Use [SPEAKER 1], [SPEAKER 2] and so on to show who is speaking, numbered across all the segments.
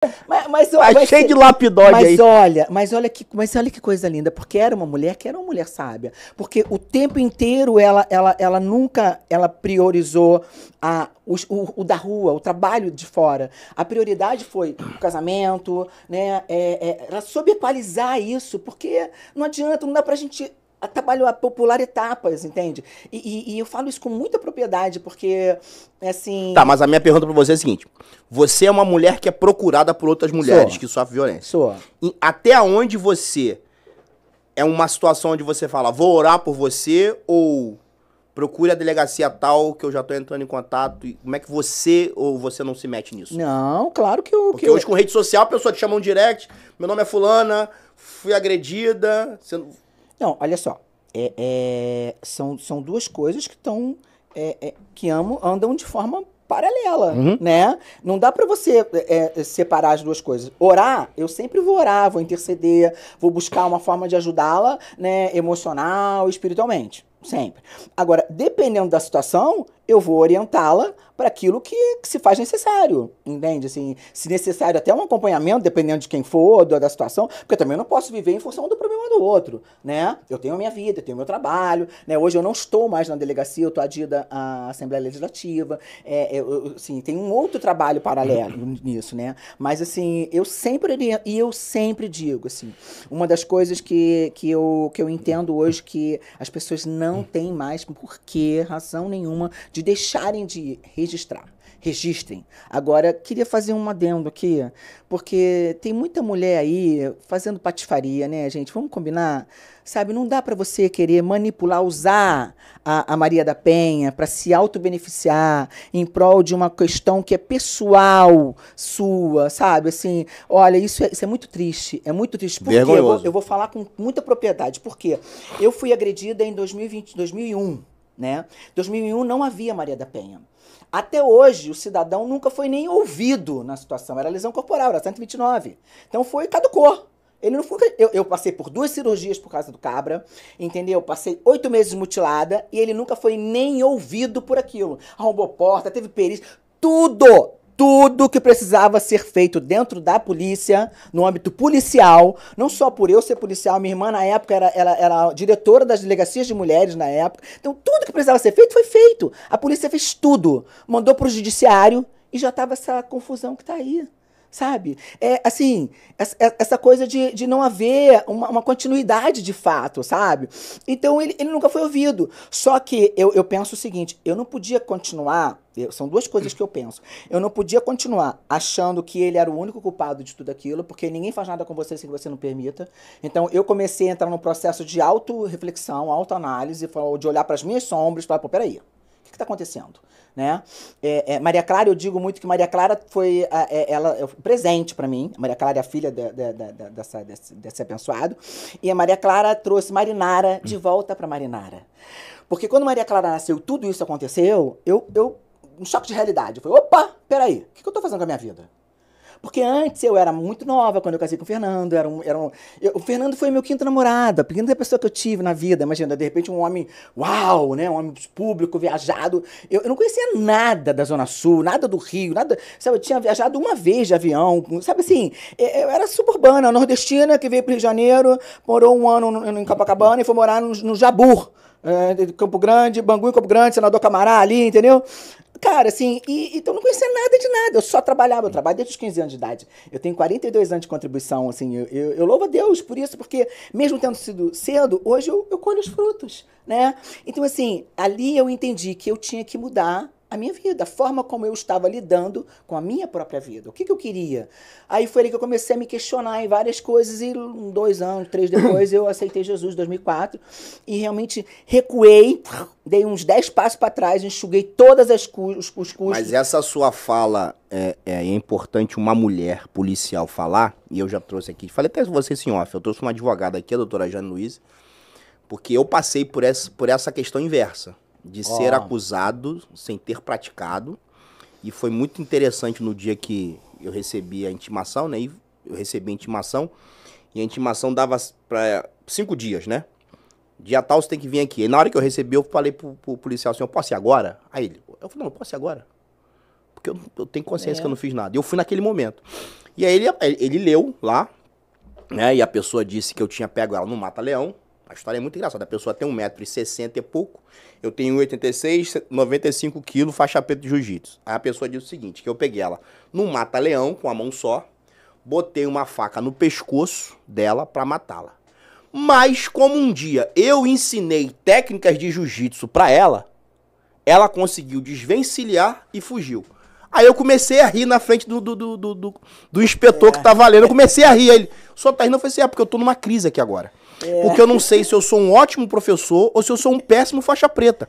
[SPEAKER 1] Tá cheio de lapidóide aí.
[SPEAKER 2] Mas olha que coisa linda, porque era uma mulher que era uma mulher sábia. Porque o tempo inteiro ela nunca priorizou o da rua, o trabalho de fora. A prioridade foi o casamento, né? Ela soube equalizar isso, porque não adianta, não dá pra gente trabalhar popular etapas, entende? E eu falo isso com muita propriedade, porque, assim...
[SPEAKER 1] Tá, mas a minha pergunta pra você é a seguinte. Você é uma mulher que é procurada por outras mulheres que sofrem violência.
[SPEAKER 2] Sou.
[SPEAKER 1] E até onde você é uma situação onde você fala, vou orar por você, ou procure a delegacia tal, que eu já tô entrando em contato. E como é que você ou você não se mete nisso?
[SPEAKER 2] Não, claro que eu...
[SPEAKER 1] Porque hoje com rede social a pessoa te chama um direct, meu nome é fulana, fui agredida... Você...
[SPEAKER 2] Não, olha só, são duas coisas que estão, andam de forma paralela, né? Não dá pra você separar as duas coisas. Orar, eu sempre vou orar, vou interceder, vou buscar uma forma de ajudá-la, né, emocional, espiritualmente, sempre. Agora, dependendo da situação, eu vou orientá-la para aquilo que se faz necessário, entende? Assim, se necessário até um acompanhamento, dependendo de quem for, da situação, porque eu também não posso viver em função do problema do outro, né? Eu tenho a minha vida, eu tenho o meu trabalho, né? Hoje eu não estou mais na delegacia, eu estou adida à Assembleia Legislativa, assim, tem um outro trabalho paralelo nisso, né? Mas, assim, eu sempre digo, assim, uma das coisas que eu entendo hoje que as pessoas não têm mais razão nenhuma de deixarem de registrar. Registrem. Agora, queria fazer um adendo aqui, porque tem muita mulher aí fazendo patifaria, né, gente? Vamos combinar? Sabe, não dá para você querer manipular, usar a Maria da Penha para se auto-beneficiar em prol de uma questão que é pessoal sua, sabe? Assim, olha, isso é muito triste. É muito triste. Por quê? Eu vou falar com muita propriedade. Por quê? Eu fui agredida em 2001. Né? 2001 não havia Maria da Penha. Até hoje, o cidadão nunca foi nem ouvido na situação. Era lesão corporal, era 129. Então caducou. Ele não foi, eu passei por 2 cirurgias por causa do cabra, entendeu? Passei 8 meses mutilada e ele nunca foi nem ouvido por aquilo. Arrombou porta, teve perícia, tudo que precisava ser feito dentro da polícia, no âmbito policial, não só por eu ser policial, minha irmã na época era diretora das delegacias de mulheres na época, então tudo que precisava ser feito foi feito. A polícia fez tudo, mandou para o judiciário e já estava essa confusão que está aí. Sabe? Assim, essa coisa de não haver uma continuidade de fato, sabe? Então ele nunca foi ouvido. Só que eu penso o seguinte, eu não podia continuar, são duas coisas que eu penso. Eu não podia continuar achando que ele era o único culpado de tudo aquilo, porque ninguém faz nada com você sem que você não permita. Então eu comecei a entrar num processo de auto-reflexão, auto-análise, de olhar para as minhas sombras e falar, pô, peraí, o que está acontecendo? Né? Maria Clara, eu digo muito que Maria Clara foi presente para mim. Maria Clara é a filha desse abençoado. E a Maria Clara trouxe Marinara de volta para Marinara. Porque quando Maria Clara nasceu, tudo isso aconteceu, um choque de realidade. Eu falei, opa, peraí, o que eu tô fazendo com a minha vida? Porque antes eu era muito nova, quando eu casei com o Fernando. O Fernando foi meu 5º namorado, a primeira pessoa que eu tive na vida. Imagina, de repente um homem, uau, né? Um homem público, viajado. Eu não conhecia nada da Zona Sul, nada do Rio, nada. Sabe, eu tinha viajado uma vez de avião, sabe assim? Eu era suburbana, nordestina, que veio para o Rio de Janeiro, morou um ano em Copacabana e foi morar no Jabur. Campo Grande, Bangu em Campo Grande, Senador Camará ali, entendeu? Cara, assim, então eu não conhecia nada de nada, eu só trabalhava, eu trabalho desde os 15 anos de idade. Eu tenho 42 anos de contribuição, assim, eu louvo a Deus por isso, porque mesmo tendo sido cedo, hoje eu colho os frutos, né? Então, assim, ali eu entendi que eu tinha que mudar a minha vida, a forma como eu estava lidando com a minha própria vida. O que eu queria? Aí foi ali que eu comecei a me questionar em várias coisas e 2 anos, 3 depois eu aceitei Jesus em 2004 e realmente recuei, dei uns 10 passos para trás, enxuguei todas os custos.
[SPEAKER 1] Mas essa sua fala é importante uma mulher policial falar, e eu já trouxe aqui, falei até você em off, eu trouxe uma advogada aqui, a doutora Jane Luiz, porque eu passei por essa questão inversa. De ser acusado sem ter praticado. E foi muito interessante no dia que eu recebi a intimação, né? E eu recebi a intimação. E a intimação dava para 5 dias, né? Dia tal você tem que vir aqui. E na hora que eu recebi, eu falei pro policial assim, eu posso ir agora? Aí ele, eu falei, não posso ir agora. Porque eu tenho consciência que eu não fiz nada. E eu fui naquele momento. E aí ele leu lá, né? E a pessoa disse que eu tinha pego ela no Mata-Leão. A história é muito engraçada. A pessoa tem 1,60 m e pouco. Eu tenho 1,86 m, 95 kg, faixa preta de jiu-jitsu. Aí a pessoa disse o seguinte, que eu peguei ela no Mata-Leão, com a mão só, botei uma faca no pescoço dela pra matá-la. Mas como um dia eu ensinei técnicas de jiu-jitsu pra ela, ela conseguiu desvencilhar e fugiu. Aí eu comecei a rir na frente do inspetor que tava lendo. Eu comecei a rir. Aí ele, o senhor tá rindo? Eu falei assim, porque eu tô numa crise aqui agora. Porque eu não sei se eu sou um ótimo professor ou se eu sou um péssimo faixa preta.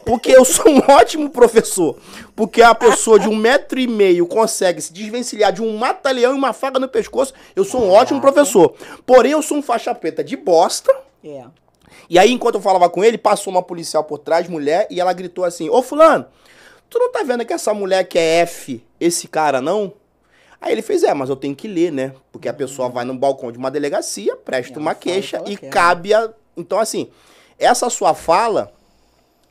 [SPEAKER 1] Porque eu sou um ótimo professor. Porque a pessoa de 1,5 m consegue se desvencilhar de um mata-leão e uma faca no pescoço. Eu sou um ótimo professor. Porém, eu sou um faixa preta de bosta. E aí, enquanto eu falava com ele, passou uma policial por trás, mulher, e ela gritou assim, ô fulano, tu não tá vendo que essa mulher que é F, esse cara não? Aí ele fez, mas eu tenho que ler, né? Porque a pessoa vai no balcão de uma delegacia, presta uma queixa e cabe a... Então, assim, essa sua fala,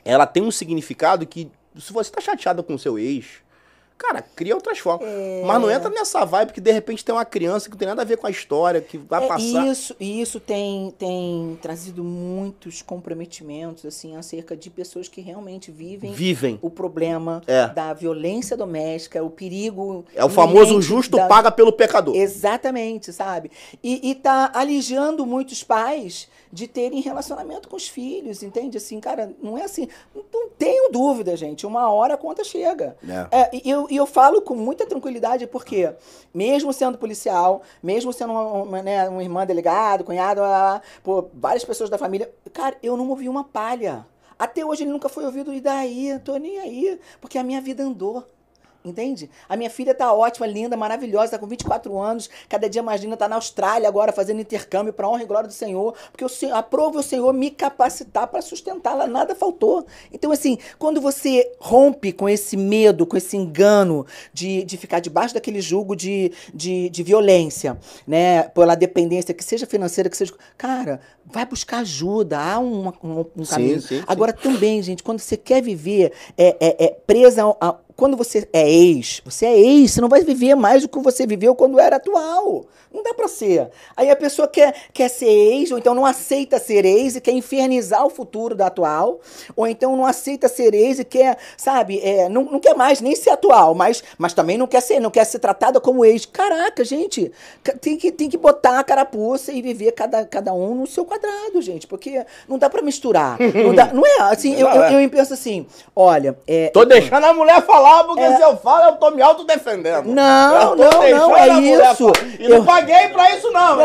[SPEAKER 1] ela tem um significado que, se você tá chateada com o seu ex, cara, cria outras formas. Mas não entra nessa vibe que, de repente, tem uma criança que não tem nada a ver com a história, que vai passar...
[SPEAKER 2] Isso tem trazido muitos comprometimentos, assim, acerca de pessoas que realmente vivem o problema da violência doméstica, o perigo...
[SPEAKER 1] É o famoso justo paga pelo pecador.
[SPEAKER 2] Exatamente, sabe? E tá alijando muitos pais de terem relacionamento com os filhos, entende? Assim, cara, não é assim... Não tenho dúvida, gente. Uma hora a conta chega. E eu falo com muita tranquilidade porque, mesmo sendo policial, mesmo sendo uma irmã delegado, cunhado, várias pessoas da família, cara, eu não movi uma palha. Até hoje ele nunca foi ouvido, e daí? Tô nem aí, porque a minha vida andou. Entende? A minha filha tá ótima, linda, maravilhosa, tá com 24 anos, cada dia mais linda, tá na Austrália agora fazendo intercâmbio pra honra e glória do Senhor, porque aprove o Senhor me capacitar para sustentá-la, nada faltou. Então, assim, quando você rompe com esse medo, com esse engano de ficar debaixo daquele jugo de violência, né, pela dependência, que seja financeira, que seja... Cara, vai buscar ajuda, há um caminho. Sim. Agora, também, gente, quando você quer viver presa a... Quando você é ex, você não vai viver mais do que você viveu quando era atual. Não dá pra ser. Aí a pessoa quer ser ex, ou então não aceita ser ex e quer infernizar o futuro da atual, ou então não aceita ser ex e quer, sabe, não quer mais nem ser atual, mas também não quer ser tratada como ex. Caraca, gente, tem que botar a carapuça e viver cada um no seu quadrado, gente, porque não dá pra misturar. Não é assim, eu penso assim, olha...
[SPEAKER 1] Tô deixando a mulher falar, porque se eu falo, eu tô me autodefendendo.
[SPEAKER 2] Não, é isso.
[SPEAKER 1] E não paguei pra isso, não.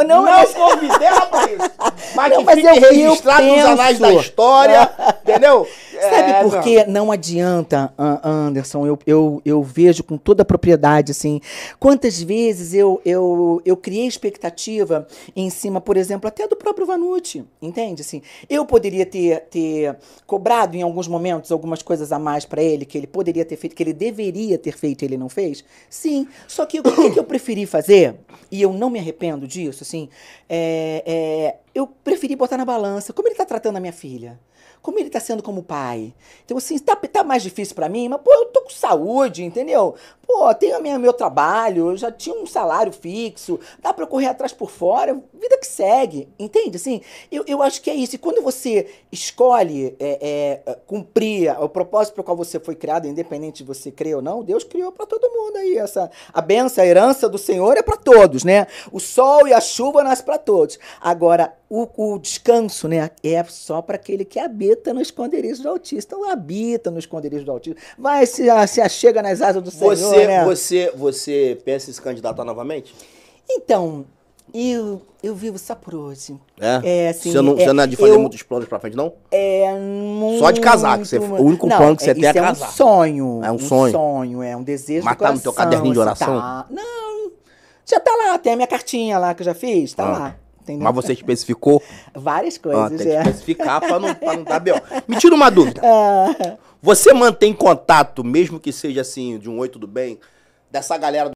[SPEAKER 2] Não
[SPEAKER 1] convidei ela pra isso. Mas
[SPEAKER 2] não,
[SPEAKER 1] que
[SPEAKER 2] mas
[SPEAKER 1] fique registrado nos anais da história, entendeu?
[SPEAKER 2] Sabe por que não adianta, Anderson? Eu vejo com toda a propriedade, assim, quantas vezes eu criei expectativa em cima, por exemplo, até do próprio Vanucci, entende? Assim, eu poderia ter cobrado em alguns momentos algumas coisas a mais para ele, que ele poderia ter feito, que ele deveria ter feito e ele não fez? Sim, só que o que eu preferi fazer, e eu não me arrependo disso, assim, eu preferi botar na balança como ele tá tratando a minha filha. Como ele tá sendo como pai. Então, assim, tá mais difícil pra mim, mas, pô, eu tô com saúde, entendeu? Pô, tenho meu trabalho, eu já tinha um salário fixo, dá pra eu correr atrás por fora, vida que segue, entende? Assim, eu acho que é isso. E quando você escolhe cumprir o propósito para o qual você foi criado, independente de você crer ou não, Deus criou pra todo mundo aí. A bênção, a herança do Senhor é pra todos, né? O sol e a chuva nascem pra todos. Agora, o descanso, né, é só para aquele que habita no esconderijo do Altíssimo. Então, habita no esconderijo do Altíssimo. Vai, se achega nas asas do Senhor, né?
[SPEAKER 1] Você pensa em se candidatar novamente?
[SPEAKER 2] Então, eu vivo só por hoje.
[SPEAKER 1] Assim, você não é de fazer muitos planos pra frente, não?
[SPEAKER 2] Muito...
[SPEAKER 1] Só de casar, que o único plano que você tem é casar.
[SPEAKER 2] É um sonho.
[SPEAKER 1] É um sonho.
[SPEAKER 2] Sonho, é um desejo
[SPEAKER 1] Mas
[SPEAKER 2] do coração.
[SPEAKER 1] Mas tá no teu caderninho de oração?
[SPEAKER 2] Tá. Não, já tá lá, tem a minha cartinha lá que eu já fiz, tá lá. Entendeu?
[SPEAKER 1] Mas você especificou?
[SPEAKER 2] Várias coisas,
[SPEAKER 1] tem que especificar pra não dar B.O. Me tira uma dúvida. Você mantém contato, mesmo que seja assim, de um oi, tudo bem, dessa galera